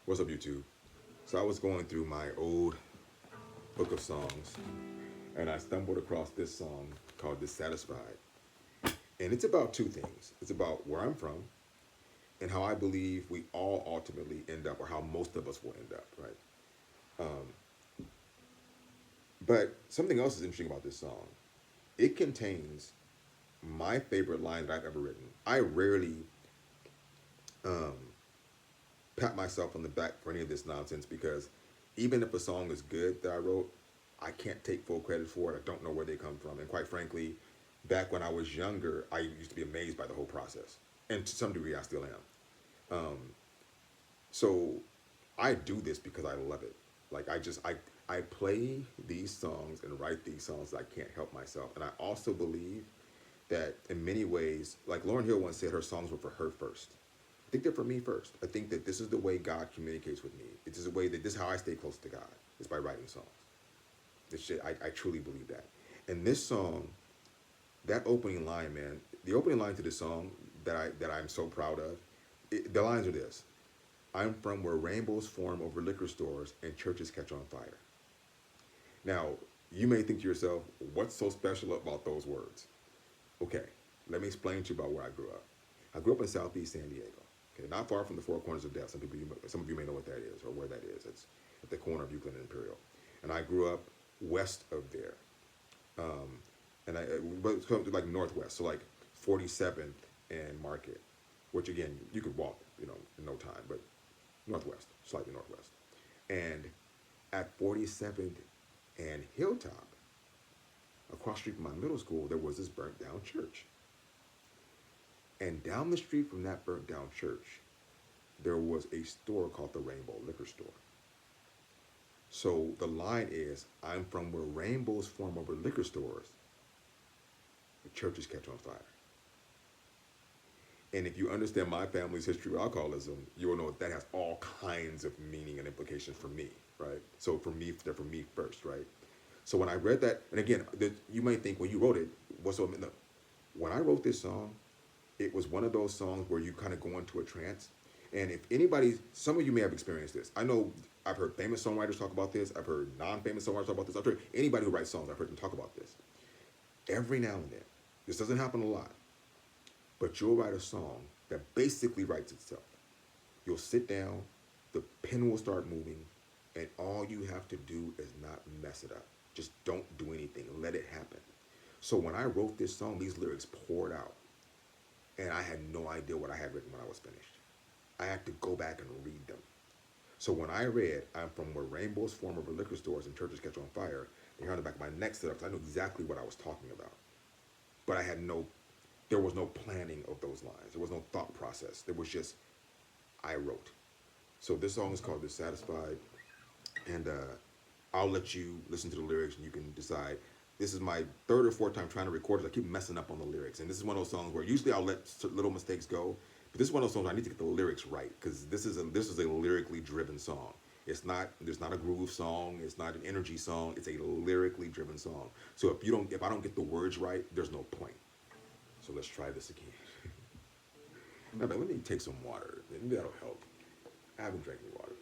What's up, YouTube? So I was going through my old book of songs, and I stumbled across this song called Dissatisfied. And it's about two things. It's about where I'm from and how I believe we all ultimately end up, or how most of us will end up, right? But something else is interesting about this song. It contains my favorite line that I've ever written. I rarely pat myself on the back for any of this nonsense because even if a song is good that I wrote, I can't take full credit for it. I don't know where they come from. And quite frankly, back when I was younger, I used to be amazed by the whole process. And to some degree, I still am. So I do this because I love it. Like I play these songs and write these songs that I can't help myself. And I also believe that in many ways, like Lauryn Hill once said, her songs were for her first. I think they're for me first. I think that this is the way God communicates with me. It is a way that this is how I stay close to God, is by writing songs. This shit, I truly believe that. And this song, that opening line, man, the opening line to this song that I'm so proud of, the lines are this: I'm from where rainbows form over liquor stores and churches catch on fire. Now, you may think to yourself, what's so special about those words? Okay, let me explain to you about where I grew up. I grew up in Southeast San Diego. Okay, not far from the Four Corners of Death. Some of you may know what that is or where that is. It's at the corner of Euclid and Imperial. And I grew up west of there, and but it's like northwest, so like 47th and Market, which again you could walk, in no time, but northwest, slightly northwest. And at 47th and Hilltop, across the street from my middle school, there was this burnt down church. And down the street from that burnt down church, there was a store called the Rainbow Liquor Store. So the line is, I'm from where rainbows form over liquor stores, the churches catch on fire. And if you understand my family's history with alcoholism, you will know that has all kinds of meaning and implications for me, right? So they're for me first, right? So when I read that, and again, you might think when you wrote it, what's so, no. When I wrote this song, it was one of those songs where you kind of go into a trance. And if anybody, some of you may have experienced this. I know I've heard famous songwriters talk about this. I've heard non-famous songwriters talk about this. I've heard anybody who writes songs, I've heard them talk about this. Every now and then, this doesn't happen a lot, but you'll write a song that basically writes itself. You'll sit down, the pen will start moving, and all you have to do is not mess it up. Just don't do anything. Let it happen. So when I wrote this song, these lyrics poured out, and I had no idea what I had written when I was finished. I had to go back and read them. So when I read, I'm from where rainbows form over liquor stores and churches catch on fire, the hair on the back of my neck stood up because I knew exactly what I was talking about. But there was no planning of those lines. There was no thought process. There was just, I wrote. So this song is called Dissatisfied, and I'll let you listen to the lyrics and you can decide. This is my third or fourth time trying to record it. I keep messing up on the lyrics. And this is one of those songs where usually I'll let little mistakes go. But this is one of those songs where I need to get the lyrics right, because this is a lyrically driven song. There's not a groove song. It's not an energy song. It's a lyrically driven song. So if I don't get the words right, there's no point. So let's try this again. Now, let me take some water. Maybe that'll help. I haven't drank any water.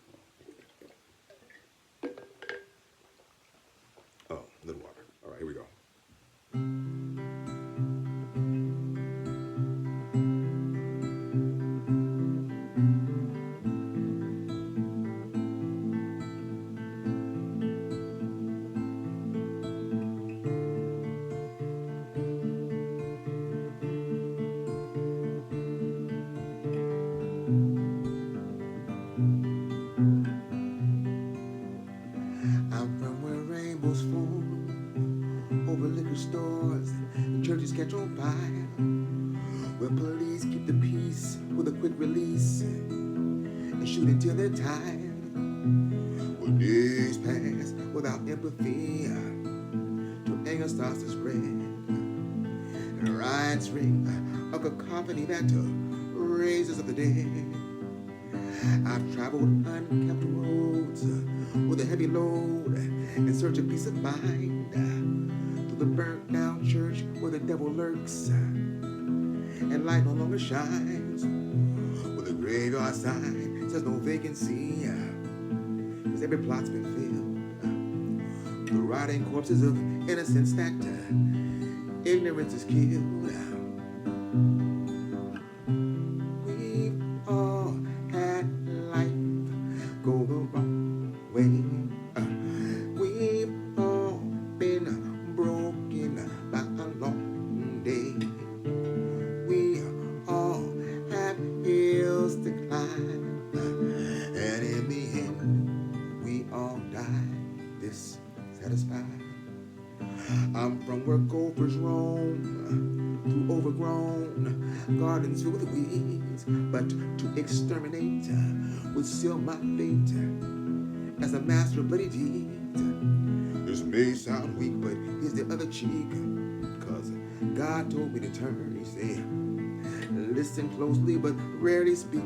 Oh, a little water. All right, here we go. I'm from where rainbows form over liquor stores and churches catch on fire. Where police keep the peace with a quick release and shoot until they're tired. Where days pass without empathy till anger starts to spread. And riots ring a cacophony that raises up the dead. I've traveled unkept roads with a heavy load in search of peace of mind. To the burnt down church where the devil lurks and light no longer shines. Where the graveyard sign says no vacancy, cause every plot's been filled. The rotting corpses of innocence that ignorance is killed. We've all had life go the wrong way. We've all been broken by a long day. We all have hills to climb, and in the end, we all die dissatisfied. I'm from where gophers roam through overgrown gardens filled with weeds, but to exterminate would seal my fate as a master of bloody deeds. This may sound weak, but here's the other cheek, cause God told me to turn. He said, listen closely but rarely speak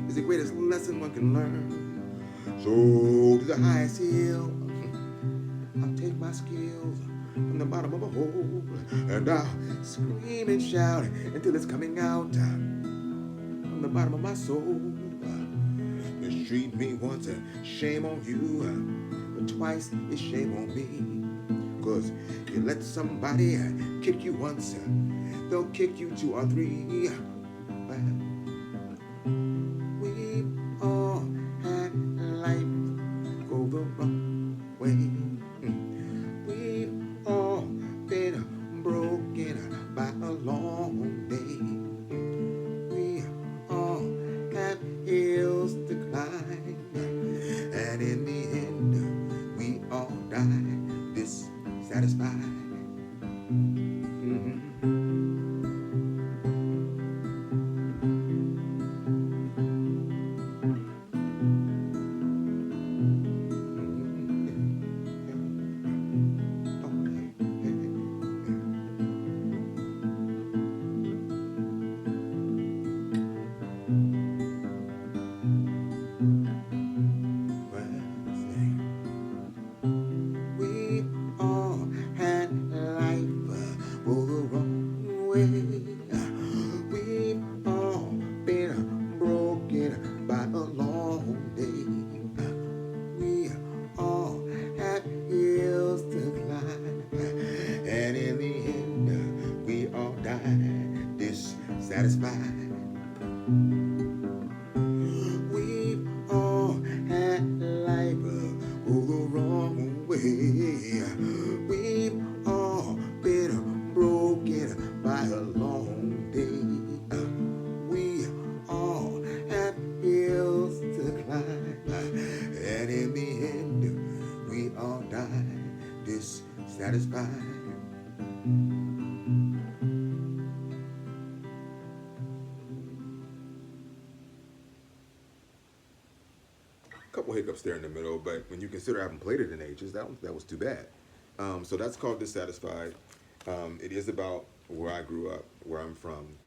is the greatest lesson one can learn. So to the highest hill I'll take my skills from the bottom of a hole, and I'll scream and shout until it's coming out from the bottom of my soul. Mistreat me once, shame on you, but twice is shame on me. Cause you let somebody kick you once, they'll kick you 2 or 3. We've all had life go the wrong way. We've all been broken by a long day. We all have hills to climb, and in the end, we all die dissatisfied. We all had life go the wrong way. We've all been broken by a long day. We all have hills to climb, and in the end, we all die dissatisfied. We've all had life go the wrong way. We've all been broken by a long day. We all have hills to climb, and in the end, we all die dissatisfied. Couple hiccups there in the middle, but when you consider I haven't played it in ages, that was too bad. So that's called Dissatisfied. It is about where I grew up, where I'm from,